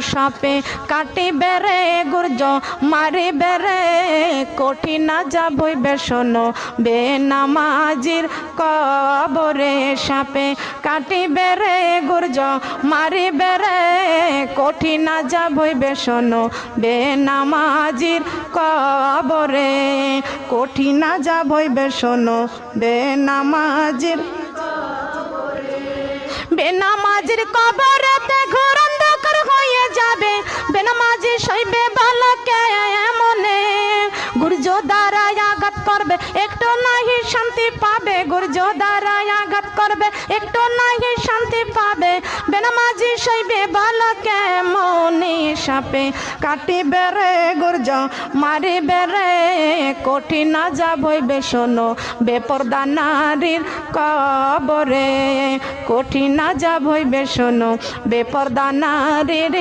সাপে কাটিবে রে গুর্জ মারিবে রে কঠিন আযাব হইবে শোনো বেনামাজির কবরে সাপে কাটিবে রে গুর্জ মারিবে রে কঠিন আযাব হইবে শোনো বেনামাজির কবরে কঠিন আযাব হইবে শোনো বেনামাজির বেনামাজির কবরেতে ঘোর অন্ধকার হয়ে যাবে বেনামাজি সইবে ভালো কে মনে গুর্জ দ্বারা আঘাত করবে একটু নাহি শান্তি পাবে গুর্জ দ্বারা আঘাত করবে একটু নাহি শান্তি পাবে বেনামাজি সইবে ভালো কে মনে সাপে কাটিবে রে গুর্জ মারিবে রে কঠিন আযাব হইবে শোনো বেপরদা নারীর কবরে কঠিন আযাব হইবে শোনো বেপরদা নারীর